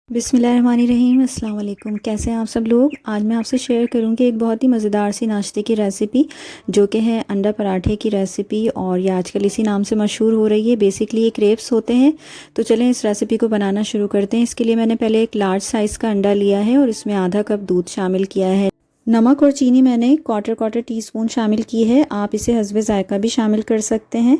बिस्मिल्लाहिर्रहमानिर्रहीम, अस्सलाम वालेकुम। कैसे हैं आप सब लोग। आज मैं आपसे शेयर करूंगी एक बहुत ही मज़ेदार सी नाश्ते की रेसिपी जो कि है अंडा पराठे की रेसिपी, और ये आजकल इसी नाम से मशहूर हो रही है। बेसिकली ये क्रेप्स होते हैं। तो चलें इस रेसिपी को बनाना शुरू करते हैं। इसके लिए मैंने पहले एक लार्ज साइज़ का अंडा लिया है और इसमें आधा कप दूध शामिल किया है। नमक और चीनी मैंने क्वार्टर टीस्पून शामिल की है। आप इसे हस्बे ज़ायक़ा भी शामिल कर सकते हैं।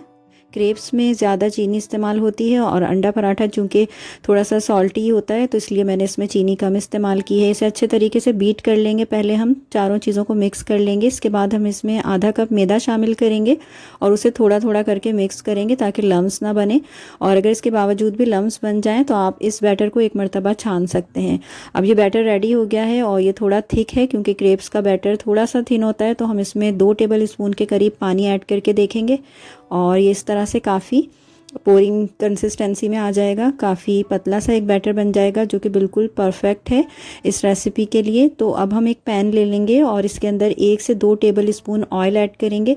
क्रेप्स में ज़्यादा चीनी इस्तेमाल होती है और अंडा पराठा चूँकि थोड़ा सा सॉल्टी होता है तो इसलिए मैंने इसमें चीनी कम इस्तेमाल की है। इसे अच्छे तरीके से बीट कर लेंगे। पहले हम चारों चीज़ों को मिक्स कर लेंगे। इसके बाद हम इसमें आधा कप मैदा शामिल करेंगे और उसे थोड़ा थोड़ा करके मिक्स करेंगे ताकि लम्स ना बने। और अगर इसके बावजूद भी लम्स बन जाएँ तो आप इस बैटर को एक मरतबा छान सकते हैं। अब ये बैटर रेडी हो गया है और ये थोड़ा थिक है क्योंकि क्रेप्स का बैटर थोड़ा सा थिन होता है। तो हम इसमें 2 टेबल स्पून के करीब पानी ऐड करके देखेंगे और ये इस तरह से काफ़ी पोरिंग कंसिस्टेंसी में आ जाएगा। काफ़ी पतला सा एक बैटर बन जाएगा जो कि बिल्कुल परफेक्ट है इस रेसिपी के लिए। तो अब हम एक पैन ले लेंगे और इसके अंदर 1 से 2 टेबल स्पून ऑयल ऐड करेंगे।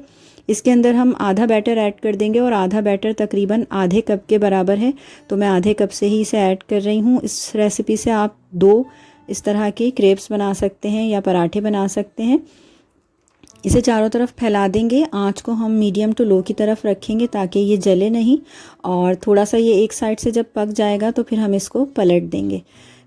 इसके अंदर हम आधा बैटर ऐड कर देंगे और आधा बैटर तकरीबन आधे कप के बराबर है। तो मैं आधे कप से ही इसे ऐड कर रही हूँ। इस रेसिपी से आप 2 इस तरह के क्रेप्स बना सकते हैं या पराठे बना सकते हैं। इसे चारों तरफ फैला देंगे। आंच को हम मीडियम टू लो की तरफ रखेंगे ताकि ये जले नहीं। और थोड़ा सा ये एक साइड से जब पक जाएगा तो फिर हम इसको पलट देंगे।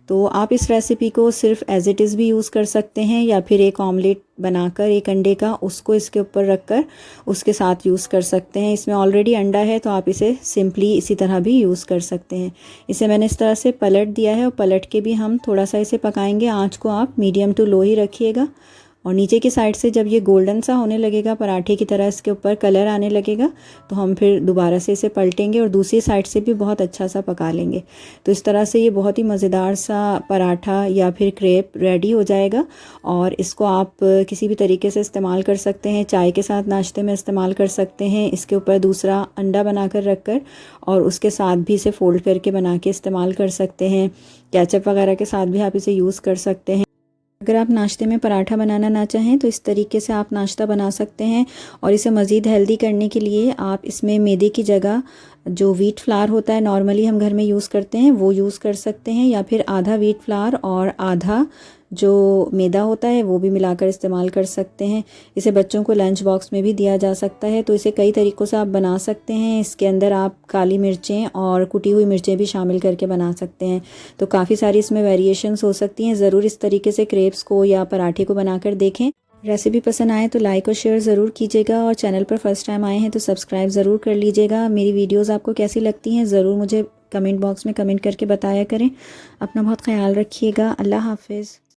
तो आप इस रेसिपी को सिर्फ एज इट इज़ भी यूज़ कर सकते हैं या फिर एक ऑमलेट बनाकर एक अंडे का उसको इसके ऊपर रखकर उसके साथ यूज़ कर सकते हैं। इसमें ऑलरेडी अंडा है तो आप इसे सिंपली इसी तरह भी यूज़ कर सकते हैं। इसे मैंने इस तरह से पलट दिया है और पलट के भी हम थोड़ा सा इसे पकाएंगे। आँच को आप मीडियम टू लो ही रखिएगा। और नीचे की साइड से जब ये गोल्डन सा होने लगेगा, पराठे की तरह इसके ऊपर कलर आने लगेगा, तो हम फिर दोबारा से इसे पलटेंगे और दूसरी साइड से भी बहुत अच्छा सा पका लेंगे। तो इस तरह से ये बहुत ही मज़ेदार सा पराठा या फिर क्रेप रेडी हो जाएगा। और इसको आप किसी भी तरीके से इस्तेमाल कर सकते हैं। चाय के साथ नाश्ते में इस्तेमाल कर सकते हैं। इसके ऊपर दूसरा अंडा बनाकर रखकर और उसके साथ भी इसे फ़ोल्ड करके बना के इस्तेमाल कर सकते हैं। केचप वगैरह के साथ भी आप इसे यूज़ कर सकते हैं। अगर आप नाश्ते में पराठा बनाना ना चाहें तो इस तरीके से आप नाश्ता बना सकते हैं। और इसे मज़ीद हेल्दी करने के लिए आप इसमें मैदे की जगह जो व्हीट फ्लावर होता है नॉर्मली हम घर में यूज़ करते हैं वो यूज़ कर सकते हैं, या फिर आधा व्हीट फ्लावर और आधा जो मैदा होता है वो भी मिलाकर इस्तेमाल कर सकते हैं। इसे बच्चों को लंच बॉक्स में भी दिया जा सकता है। तो इसे कई तरीक़ों से आप बना सकते हैं। इसके अंदर आप काली मिर्चें और कुटी हुई मिर्चें भी शामिल करके बना सकते हैं। तो काफ़ी सारी इसमें वेरिएशंस हो सकती हैं। ज़रूर इस तरीके से क्रेप्स को या पराठे को बनाकर देखें। रेसिपी पसंद आए तो लाइक और शेयर ज़रूर कीजिएगा और चैनल पर फर्स्ट टाइम आए हैं तो सब्सक्राइब ज़रूर कर लीजिएगा। मेरी वीडियोस आपको कैसी लगती हैं ज़रूर मुझे कमेंट बॉक्स में कमेंट करके बताया करें। अपना बहुत ख्याल रखिएगा। अल्लाह हाफ़िज़।